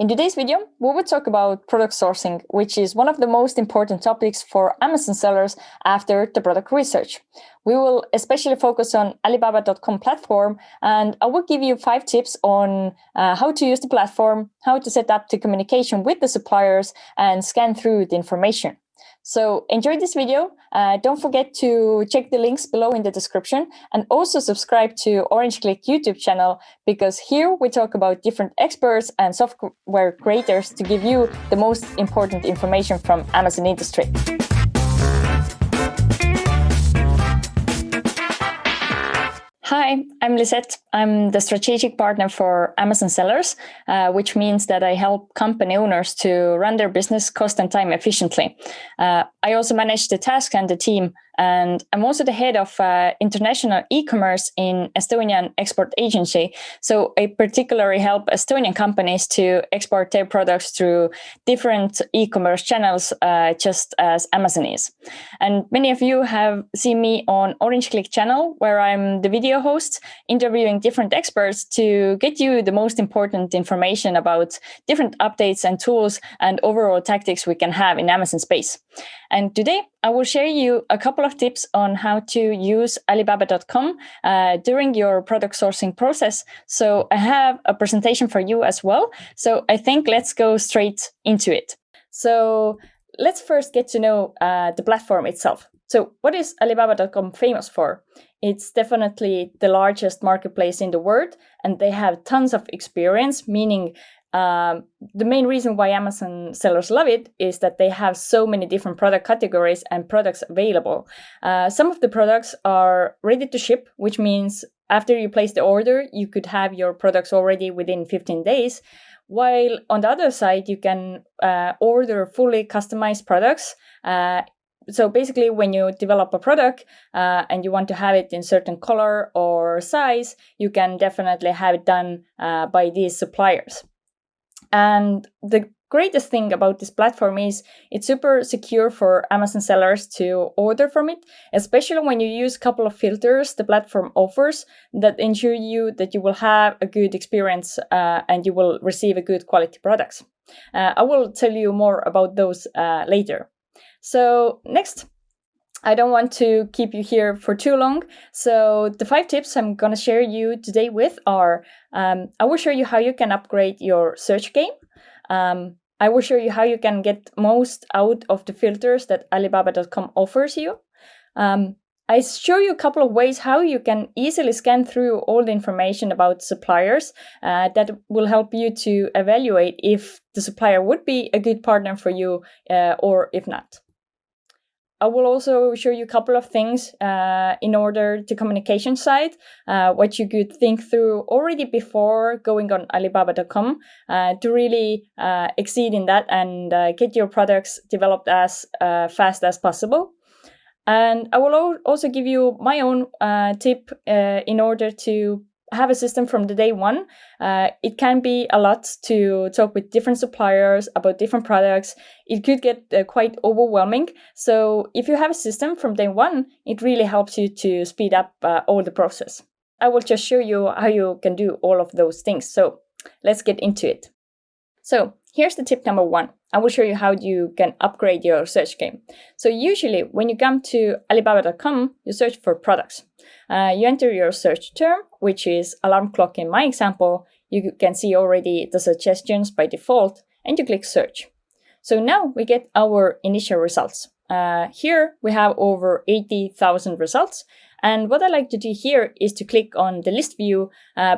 In today's video, we will talk about product sourcing, which is one of the most important topics for Amazon sellers after the product research. We will especially focus on Alibaba.com platform, and I will give you 5 tips on how to use the platform, how to set up the communication with the suppliers, and scan through the information. So enjoy this video. Don't forget to check the links below in the description and also subscribe to Klik YouTube channel, because here we talk about different experts and software creators to give you the most important information from Amazon industry. Hi, I'm Lisette. I'm the strategic partner for Amazon sellers, which means that I help company owners to run their business cost and time efficiently. I also manage the task and the team, and I'm also the head of international e-commerce in Estonian export agency. So I particularly help Estonian companies to export their products through different e-commerce channels, just as Amazon is. And many of you have seen me on Klik channel, where I'm the video host, interviewing different experts to get you the most important information about different updates and tools and overall tactics we can have in Amazon space. And today I will share you a couple of tips on how to use Alibaba.com during your product sourcing process. So I have a presentation for you as well. So I think let's go straight into it. So let's first get to know the platform itself. So what is Alibaba.com famous for? It's definitely the largest marketplace in the world, and they have tons of experience, meaning the main reason why Amazon sellers love it is that they have so many different product categories and products available. Some of the products are ready to ship, which means after you place the order, you could have your products already within 15 days. While on the other side, you can order fully customized products. So basically, when you develop a product and you want to have it in certain color or size, you can definitely have it done by these suppliers. And the greatest thing about this platform is it's super secure for Amazon sellers to order from it, especially when you use a couple of filters the platform offers that ensure you that you will have a good experience and you will receive a good quality products. I will tell you more about those later. So next, I don't want to keep you here for too long. So the 5 tips I'm going to share you today with are, I will show you how you can upgrade your search game. I will show you how you can get most out of the filters that Alibaba.com offers you. I show you a couple of ways how you can easily scan through all the information about suppliers that will help you to evaluate if the supplier would be a good partner for you or if not. I will also show you a couple of things in order to communication side, what you could think through already before going on Alibaba.com to really exceed in that and get your products developed as fast as possible. And I will also give you my own tip in order to have a system from the day one. It can be a lot to talk with different suppliers about different products. It could get quite overwhelming. So if you have a system from day one, it really helps you to speed up all the process. I will just show you how you can do all of those things. So let's get into it. So here's the tip number 1. I will show you how you can upgrade your search game. So usually when you come to Alibaba.com, you search for products. You enter your search term, which is alarm clock in my example. You can see already the suggestions by default, and you click search. So now we get our initial results. Here we have over 80,000 results. And what I like to do here is to click on the list view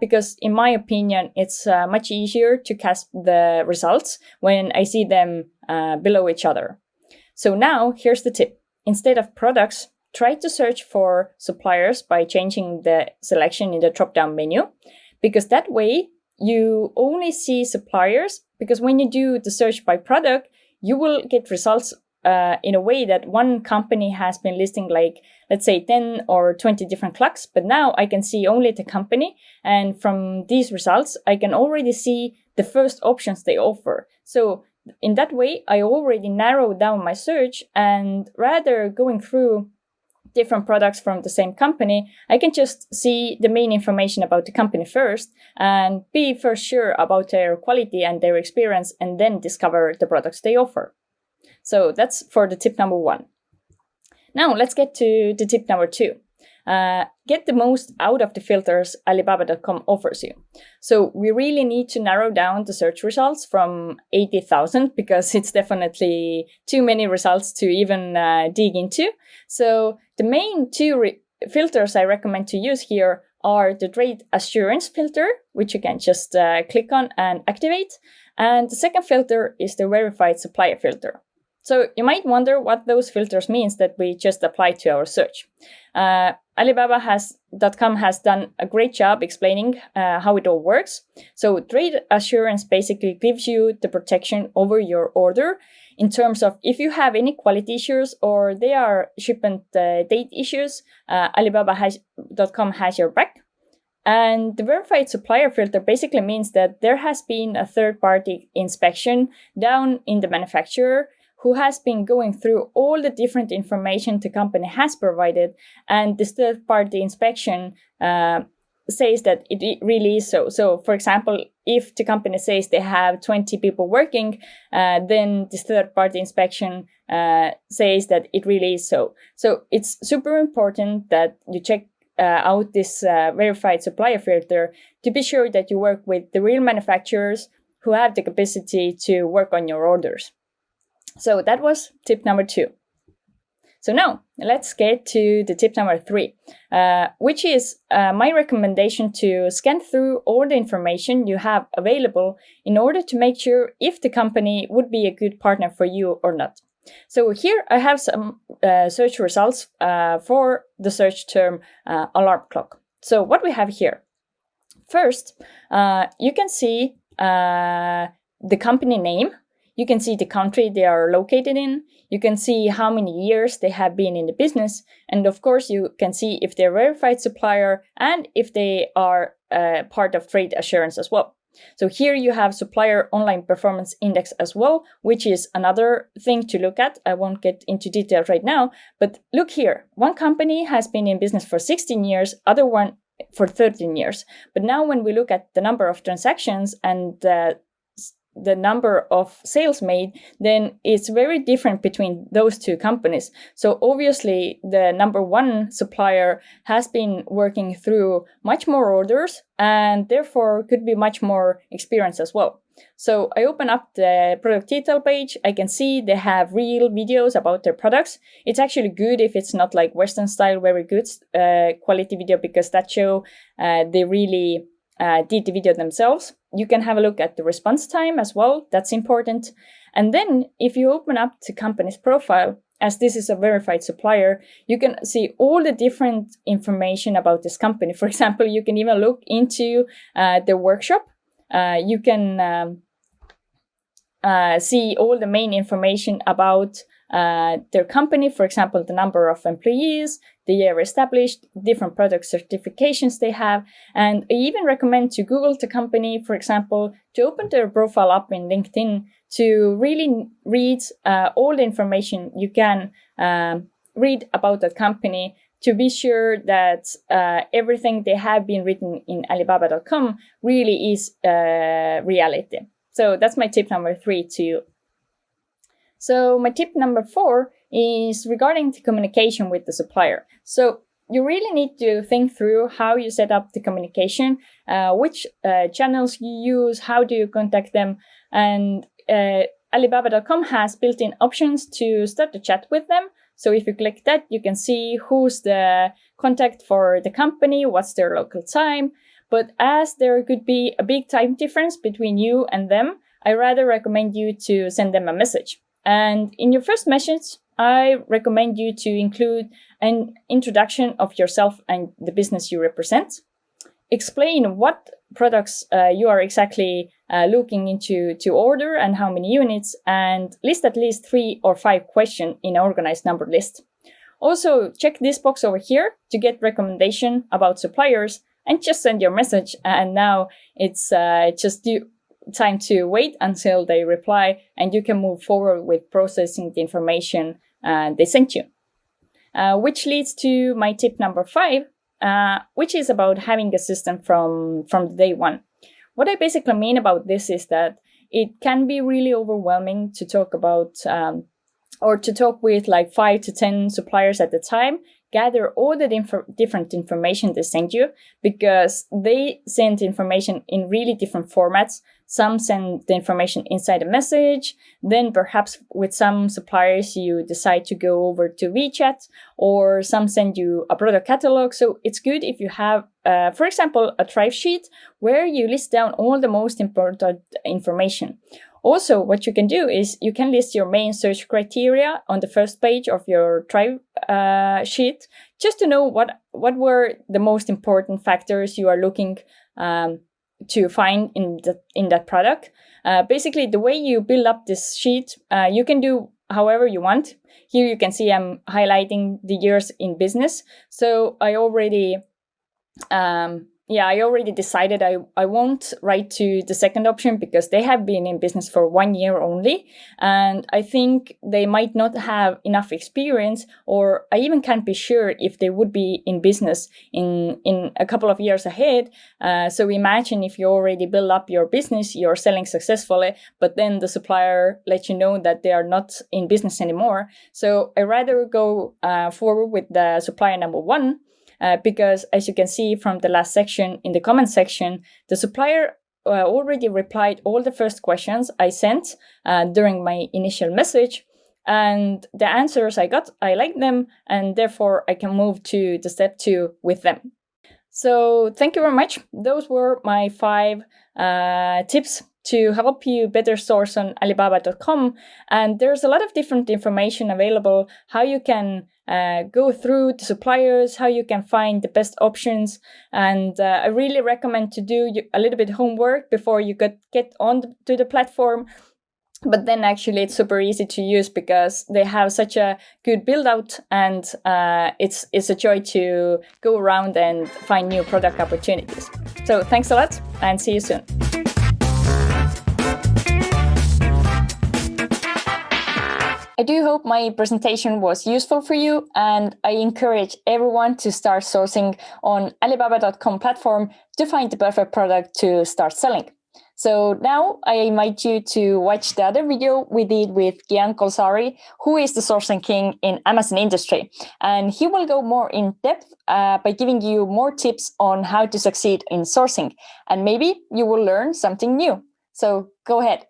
because in my opinion, it's much easier to cast the results when I see them below each other. So now here's the tip. Instead of products, try to search for suppliers by changing the selection in the drop-down menu, because that way you only see suppliers, because when you do the search by product, you will get results in a way that one company has been listing like, let's say 10 or 20 different clocks, but now I can see only the company. And from these results, I can already see the first options they offer. So in that way, I already narrowed down my search, and rather going through different products from the same company, I can just see the main information about the company first and be for sure about their quality and their experience, and then discover the products they offer. So that's for the tip number 1. Now let's get to the tip number 2. Get the most out of the filters Alibaba.com offers you. So we really need to narrow down the search results from 80,000 because it's definitely too many results to even dig into. So the main 2 filters I recommend to use here are the trade assurance filter, which you can just click on and activate. And the second filter is the verified supplier filter. So you might wonder what those filters means that we just applied to our search. Alibaba.com has done a great job explaining how it all works. So trade assurance basically gives you the protection over your order in terms of if you have any quality issues or there are shipment date issues, Alibaba.com has your back. And the verified supplier filter basically means that there has been a third-party inspection down in the manufacturer who has been going through all the different information the company has provided, and this third-party inspection says that it really is so. So, for example, if the company says they have 20 people working, then this third-party inspection says that it really is so. So it's super important that you check out this verified supplier filter to be sure that you work with the real manufacturers who have the capacity to work on your orders. So that was tip number 2. So now let's get to the tip number 3, which is my recommendation to scan through all the information you have available in order to make sure if the company would be a good partner for you or not. So here I have some search results for the search term alarm clock. So what we have here. First, you can see the company name. You can see the country they are located in. You can see how many years they have been in the business. And of course, you can see if they're a verified supplier and if they are part of trade assurance as well. So here you have supplier online performance index as well, which is another thing to look at. I won't get into detail right now, but look here. One company has been in business for 16 years, other one for 13 years. But now when we look at the number of transactions and the number of sales made, then it's very different between those 2 companies. So obviously the number 1 supplier has been working through much more orders and therefore could be much more experienced as well. So I open up the product detail page. I can see they have real videos about their products. It's actually good if it's not like Western style, very good quality video, because that show they really did the video themselves. You can have a look at the response time as well. That's important. And then if you open up the company's profile, as this is a verified supplier, you can see all the different information about this company. For example, you can even look into their workshop. You can see all the main information about their company, for example, the number of employees, the year established, different product certifications they have. And I even recommend to Google the company, for example, to open their profile up in LinkedIn to really read all the information you can read about that company, to be sure that everything they have been written in Alibaba.com really is reality. So that's my tip number 3 to you. So my tip number 4 is regarding the communication with the supplier. So you really need to think through how you set up the communication, which channels you use, how do you contact them, and Alibaba.com has built-in options to start the chat with them. So if you click that, you can see who's the contact for the company, what's their local time. But as there could be a big time difference between you and them, I rather recommend you to send them a message. And in your first message, I recommend you to include an introduction of yourself and the business you represent. Explain what products you are exactly looking into to order and how many units, and list at least 3 or 5 questions in an organized numbered list. Also, check this box over here to get recommendation about suppliers and just send your message. And now it's just time to wait until they reply and you can move forward with processing the information they sent you. which leads to my tip number 5, which is about having a system from day one. What I basically mean about this is that it can be really overwhelming to talk about or to talk with like 5 to 10 suppliers at a time, gather all the different information they send you, because they send information in really different formats. Some send the information inside a message. Then perhaps with some suppliers, you decide to go over to WeChat, or some send you a product catalog. So it's good if you have, for example, a Drive sheet where you list down all the most important information. Also, what you can do is you can list your main search criteria on the first page of your Drive sheet, just to know what were the most important factors you are looking to find in that product. Basically, the way you build up this sheet, you can do however you want. Here you can see I'm highlighting the years in business. So I already decided I won't write to the second option, because they have been in business for 1 year only. And I think they might not have enough experience, or I even can't be sure if they would be in business in a couple of years ahead. So imagine if you already build up your business, you're selling successfully, but then the supplier lets you know that they are not in business anymore. So I rather go forward with the supplier number 1. Because as you can see from the last section in the comment section, the supplier already replied all the first questions I sent during my initial message. And the answers I got, I like them, and therefore I can move to the step 2 with them. So thank you very much. Those were my 5 tips to help you better source on Alibaba.com. And there's a lot of different information available, how you can go through the suppliers, how you can find the best options. And I really recommend to do a little bit of homework before you get on to the platform. But then actually it's super easy to use, because they have such a good build out, and it's a joy to go around and find new product opportunities. So thanks a lot, and see you soon. I do hope my presentation was useful for you, and I encourage everyone to start sourcing on Alibaba.com platform to find the perfect product to start selling. So now I invite you to watch the other video we did with Gian Kolsari, who is the sourcing king in Amazon industry. And he will go more in depth by giving you more tips on how to succeed in sourcing. And maybe you will learn something new. So go ahead.